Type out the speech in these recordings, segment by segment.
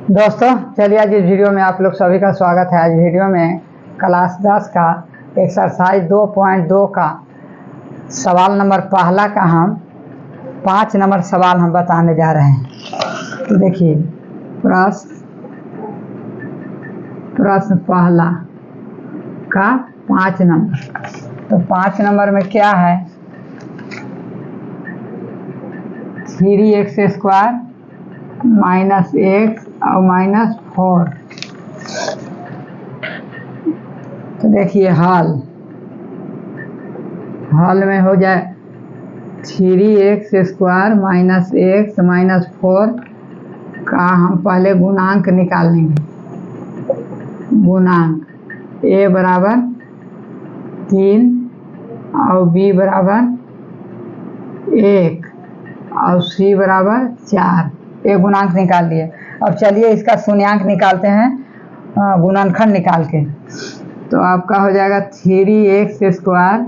दोस्तों चलिए आज इस वीडियो में आप लोग सभी का स्वागत है। आज वीडियो में क्लास 10 का एक्सरसाइज 2.2 का सवाल नंबर पहला का हम 5 नंबर सवाल हम बताने जा रहे हैं। तो देखिए प्रश्न पहला का 5 नंबर। तो 5 नंबर में क्या है, 3x² माइनस x और -4। तो देखिए हल में हो जाए 3x² माइनस x माइनस 4 का हम पहले गुणांक निकाल लेंगे। गुणांक a बराबर 3 और b बराबर 1 और c बराबर 4। ये गुणांक निकाल लिए। अब चलिए इसका शून्यांक निकालते हैं, गुणनखंड निकाल के। तो आपका हो जाएगा 3x²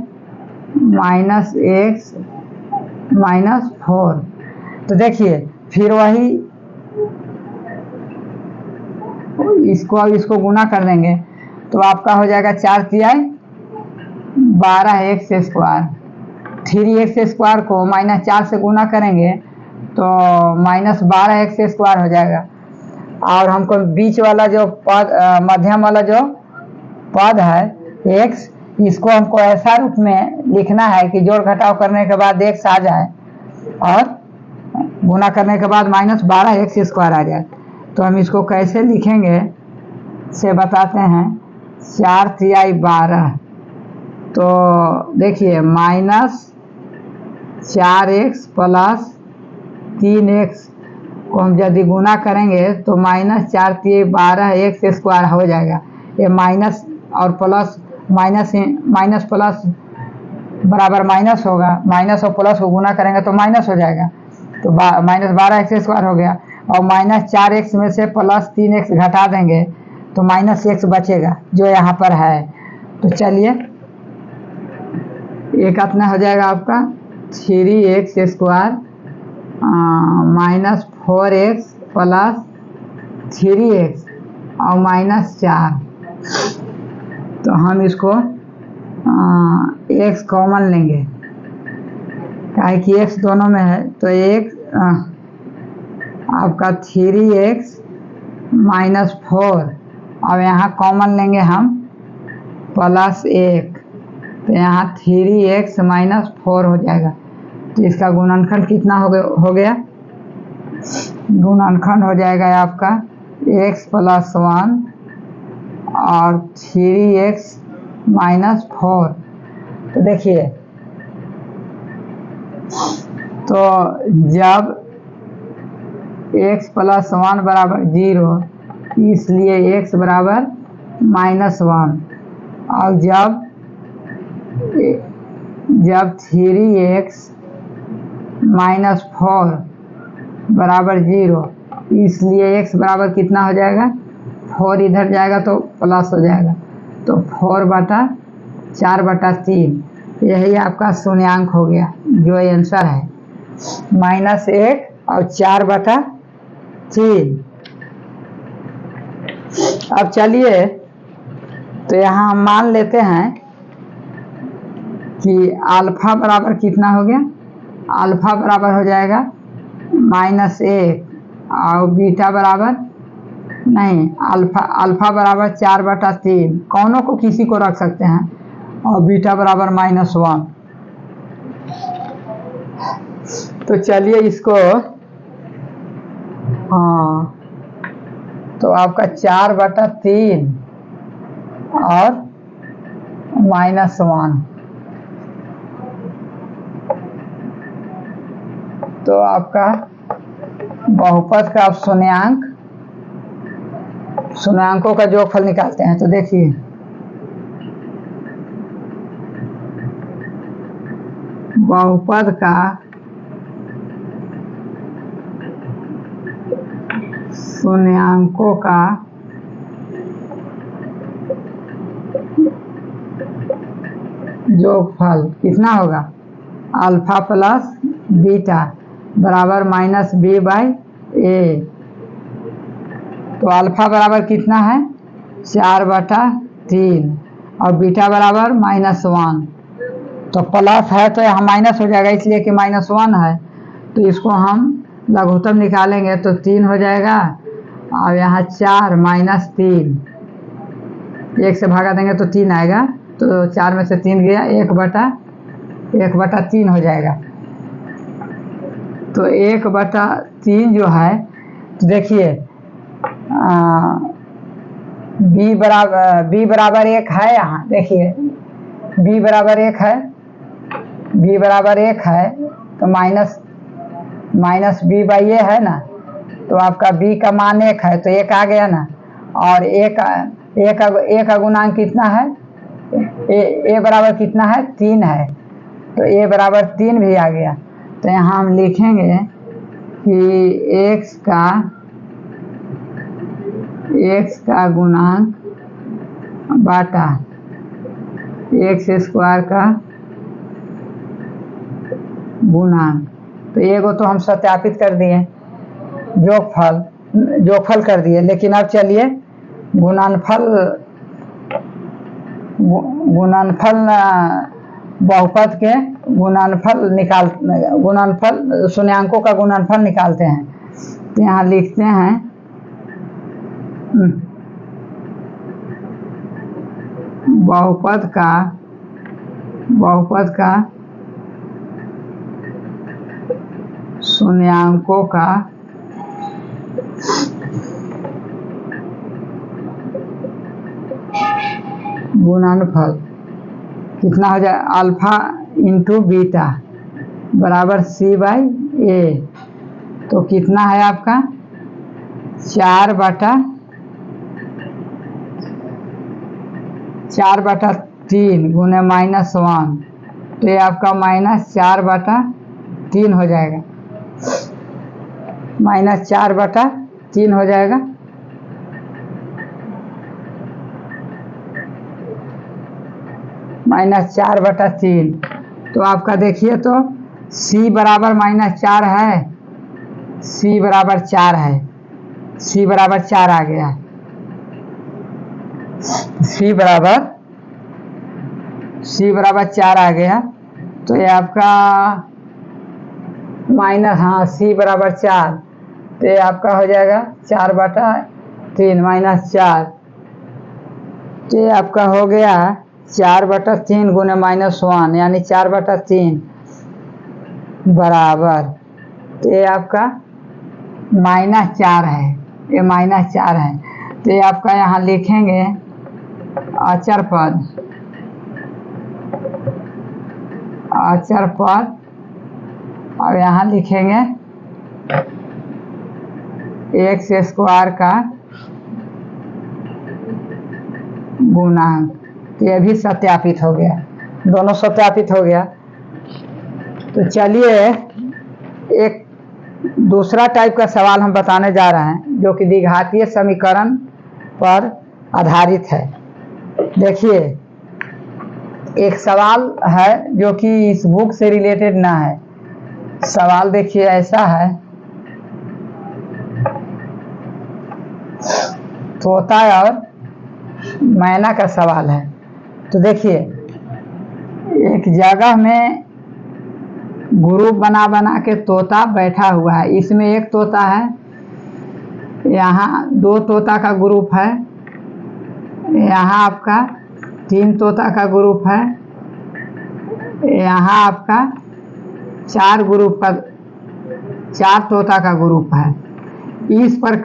माइनस x माइनस 4। तो देखिए फिर वही इसको गुना कर देंगे तो आपका हो जाएगा 4 तिहाई 12x²। 3x² को -4 से गुना करेंगे तो -12x² हो जाएगा। और हमको बीच वाला जो पद, मध्यम वाला जो पद है x, इसको हमको ऐसा रूप में लिखना है कि जोड़ घटाव करने के बाद x आ जाए और गुना करने के बाद -12x² आ जाए। तो हम इसको कैसे लिखेंगे से बताते हैं। 4 तिहाई 12। तो देखिए -4x प्लस 3x को हम यदि गुना करेंगे तो -4 तिहाई 12x² हो जाएगा। ये माइनस और प्लस माइनस प्लस बराबर माइनस होगा, माइनस और प्लस को गुना करेंगे तो माइनस हो जाएगा। तो -12x² हो गया और -4x में से +3x घटा देंगे तो -x बचेगा जो यहाँ पर है। तो चलिए ये कितना हो जाएगा आपका 3x² minus 4x plus 3x और -4। तो हम इसको x कॉमन लेंगे, काहे कि x दोनों में है। तो एक आपका 3x माइनस 4 और यहाँ कॉमन लेंगे हम +1। तो यहाँ 3x माइनस 4 हो जाएगा। तो इसका गुणनखंड कितना हो गया? गुणनखंड हो जाएगा आपका x + 1 और 3x माइनस 4। तो देखिए तो जब x + 1 बराबर 0 इसलिए x बराबर -1, और जब 3x माइनस 4 बराबर 0 इसलिए x बराबर कितना हो जाएगा? 4 इधर जाएगा तो प्लस हो जाएगा। तो 4/4/3 यही आपका शून्यांक हो गया, जो आंसर है -1 और 4/3। अब चलिए तो यहाँ हम मान लेते हैं कि अल्फा बराबर कितना हो गया? अल्फा बराबर हो जाएगा -1 और बीटा बराबर नहीं, अल्फा बराबर 4/3। कौनों को किसी को रख सकते हैं और बीटा बराबर -1। तो चलिए इसको तो आपका 4/3 और -1। तो आपका बहुपद का आप शून्यांकों का जोगफल निकालते हैं। तो देखिए बहुपद का शून्यांकों का जोगफल कितना होगा? अल्फा प्लस बीटा बराबर -b/a तो अल्फा बराबर कितना है 4/3 और बीटा बराबर -1। तो प्लस है तो यहाँ माइनस हो जाएगा, इसलिए कि -1 है, तो इसको हम लघुत्तम निकालेंगे तो 3 हो जाएगा और यहाँ 4 -3, 1 से भागा देंगे तो 3 आएगा, तो 4 में से 3 गया, 1/3 हो जाएगा। तो 1/3 जो है, तो देखिए b बराबर 1 है, यहाँ देखिए b बराबर 1 है, तो माइनस b/a है ना, तो आपका b का मान 1 है, तो 1 आ गया ना। और एक का गुणांक कितना है, a बराबर कितना है 3 है, तो a बराबर 3 भी आ गया। तो यहाँ हम लिखेंगे कि x का गुणांक बाटा x² का गुणांक। तो एगो तो हम सत्यापित कर दिए, जोगफल कर दिए, लेकिन अब चलिए गुणनफल बहुपद के गुणनफल शून्यांकों का गुणनफल निकालते हैं। तो यहाँ लिखते हैं बहुपद का शून्यांकों का गुणनफल कितना हो जाए, अल्फा इंटू बीटा बराबर c/a। तो कितना है आपका 4/3 गुने -1, तो ये आपका -4/3 हो जाएगा, -4/3 हो जाएगा। -4/3, तो आपका देखिए तो c बराबर -4 है, c बराबर 4 है, c बराबर 4 आ गया, c बराबर 4 आ गया। तो ये आपका c बराबर 4, तो ये आपका हो जाएगा 4/3 -4, तो ये आपका हो गया 4/3 गुने -1 यानी 4/3 बराबर, तो ये आपका -4 है, ये -4 है। तो ये आपका यहाँ लिखेंगे अचर पद और यहाँ लिखेंगे x² का गुणांक। तो ये भी सत्यापित हो गया, दोनों सत्यापित हो गया। तो चलिए एक दूसरा टाइप का सवाल हम बताने जा रहे हैं, जो कि द्विघातीय समीकरण पर आधारित है। देखिए एक सवाल है जो कि इस बुक से रिलेटेड ना है। सवाल देखिए ऐसा है, तोता और मैना का सवाल है। तो देखिए एक जगह में ग्रुप बना के तोता बैठा हुआ है, इसमें एक तोता है, यहाँ 2 तोता का ग्रुप है, यहाँ आपका 3 तोता का ग्रुप है, यहाँ आपका 4 तोता का ग्रुप है। इस पर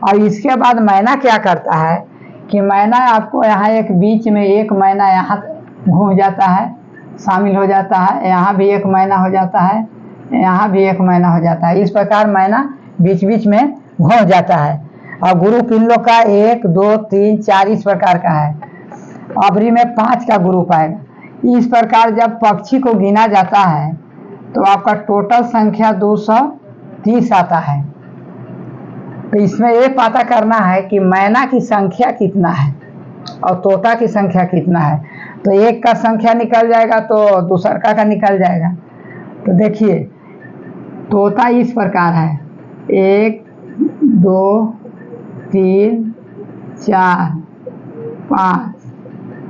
और इसके बाद मैना क्या करता है कि मैना आपको यहाँ एक बीच में एक मैना यहाँ घूम जाता है, शामिल हो जाता है, यहाँ भी एक मैना हो जाता है, यहाँ भी एक मैना हो जाता है। इस प्रकार मैना बीच बीच में घूम जाता है और ग्रुप इन लोग का 1 2 3 4 इस प्रकार का है। अबरी में 5 का ग्रुप आएगा। इस प्रकार जब पक्षी को गिना जाता है तो आपका टोटल संख्या 230 आता है। तो इसमें ये पता करना है कि मैना की संख्या कितना है और तोता की संख्या कितना है। तो एक का संख्या निकल जाएगा तो दूसरा का निकल जाएगा। तो देखिए तोता इस प्रकार है 1 2 3 4 5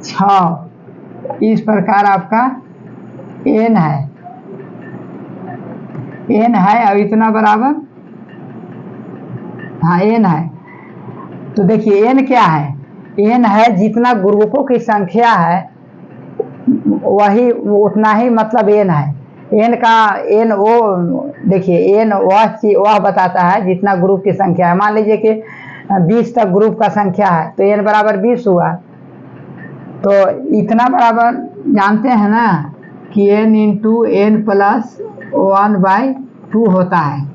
6 इस प्रकार आपका n है और इतना बराबर, हाँ n है। तो देखिए n क्या है, n है जितना ग्रुपों की संख्या है वही उतना ही मतलब n है। n का n वो देखिए n वह बताता है जितना ग्रुप की संख्या है। मान लीजिए कि 20 तक ग्रुप का संख्या है तो n बराबर 20 हुआ। तो इतना बराबर जानते हैं ना कि n इंटू n प्लस 1/2 होता है।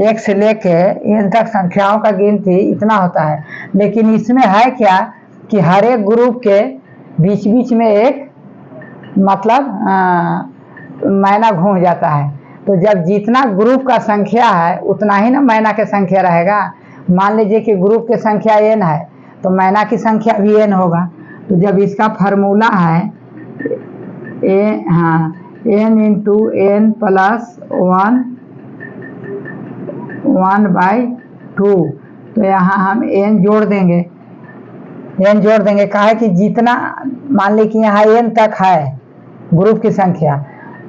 एक से लेके n तक संख्याओं का गिनती इतना होता है। लेकिन इसमें है क्या कि हर एक ग्रुप के बीच बीच में एक मतलब मैना घूम जाता है। तो जब जितना ग्रुप का संख्या है उतना ही ना मैना की संख्या रहेगा। मान लीजिए कि ग्रुप की संख्या n है तो मैना की संख्या भी n होगा। तो जब इसका फार्मूला है n इंटू n प्लस 1/2 तो यहाँ हम n जोड़ देंगे। कहा है कि जितना मान ली कि यहाँ n तक है ग्रुप की संख्या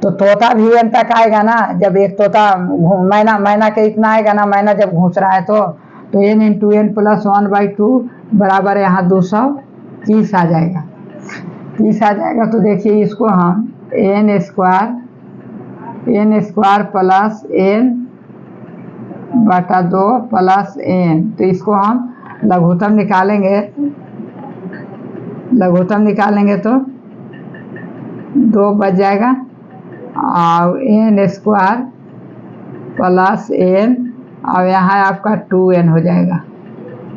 तो तोता भी n तक आएगा ना। जब एक तोता मैना के इतना आएगा ना, मैना जब घूस रहा है तो n इंटू n प्लस 1/2 बराबर यहाँ 230 आ जाएगा। 30 आ जाएगा। तो देखिए इसको हम n स्क्वायर प्लस n बटा 2 प्लस n, तो इसको हम लघुत्तम निकालेंगे तो 2 बच जाएगा और n स्क्वायर प्लस n और यहाँ आपका 2n हो जाएगा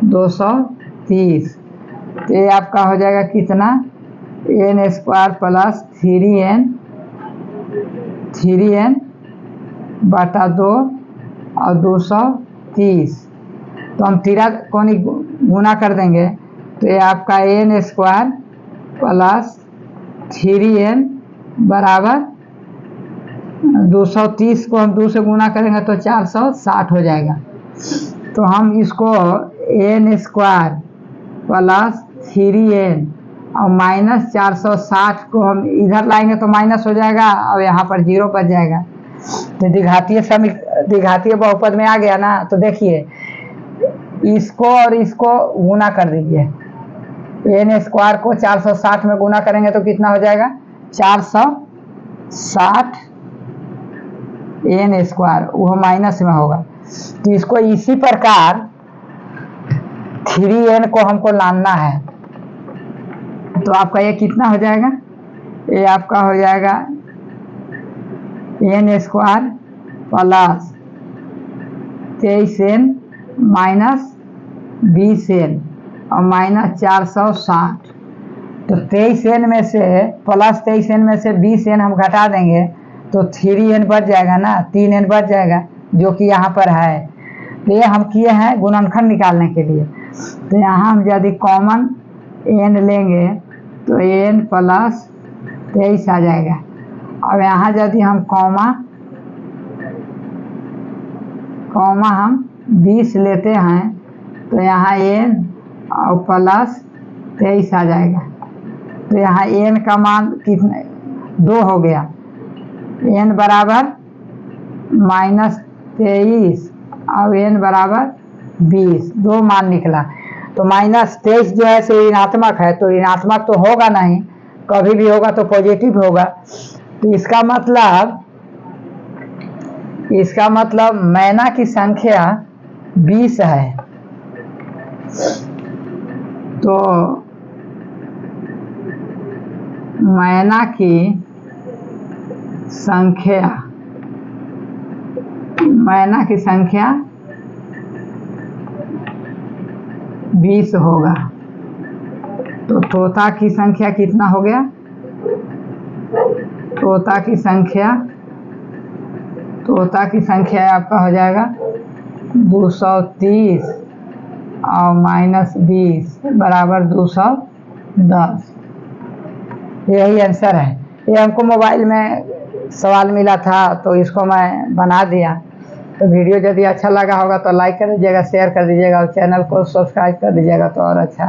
230। तो ये आपका हो जाएगा कितना, n स्क्वायर प्लस 3n बटा 2 और 230। तो हम तिराकोणी गुना कर देंगे तो ये आपका n स्क्वायर प्लस 3n बराबर 230 को हम 2 से गुना करेंगे तो 460 हो जाएगा। तो हम इसको n स्क्वायर प्लस 3n और माइनस 460 को हम इधर लाएंगे तो माइनस हो जाएगा और यहाँ पर 0 बच जाएगा। तो द्विघातीय बहुपद में आ गया ना। तो देखिए इसको और इसको गुना कर दीजिए। n स्क्वायर को 460 में गुना करेंगे तो कितना हो जाएगा 460 n स्क्वायर, वो माइनस में होगा। तो इसको इसी प्रकार 3n को हमको लाना है। तो आपका ये कितना हो जाएगा, ये आपका हो जाएगा n square plus 23n minus 20n और माइनस 460। तो 23n में से प्लस 23n में से 20n हम घटा देंगे तो 3n बच जाएगा ना, 3n बच जाएगा जो कि यहाँ पर है। तो ये हम किए हैं गुणनखंड निकालने के लिए। तो यहाँ हम यदि कॉमन n लेंगे तो n प्लस 23 आ जाएगा। अब यहाँ यदि हम कॉमा हम 20 लेते हैं तो यहाँ n और प्लस 23 आ जाएगा। तो यहाँ n का मान कितना 2 हो गया, n बराबर -23 और n बराबर 20, 2 मान निकला। तो -23 जो है सो ऋणात्मक है, तो ऋणात्मक तो होगा नहीं, कभी भी होगा तो पॉजिटिव होगा। तो इसका मतलब मैना की संख्या 20 है। तो मैना की संख्या 20 होगा। तो तोता की संख्या कितना हो गया, तोता की संख्या आपका हो जाएगा 230 और -20 बराबर 210। यही आंसर है। ये हमको मोबाइल में सवाल मिला था तो इसको मैं बना दिया। तो वीडियो यदि अच्छा लगा होगा तो लाइक कर दीजिएगा, शेयर कर दीजिएगा और चैनल को सब्सक्राइब कर दीजिएगा तो और अच्छा है।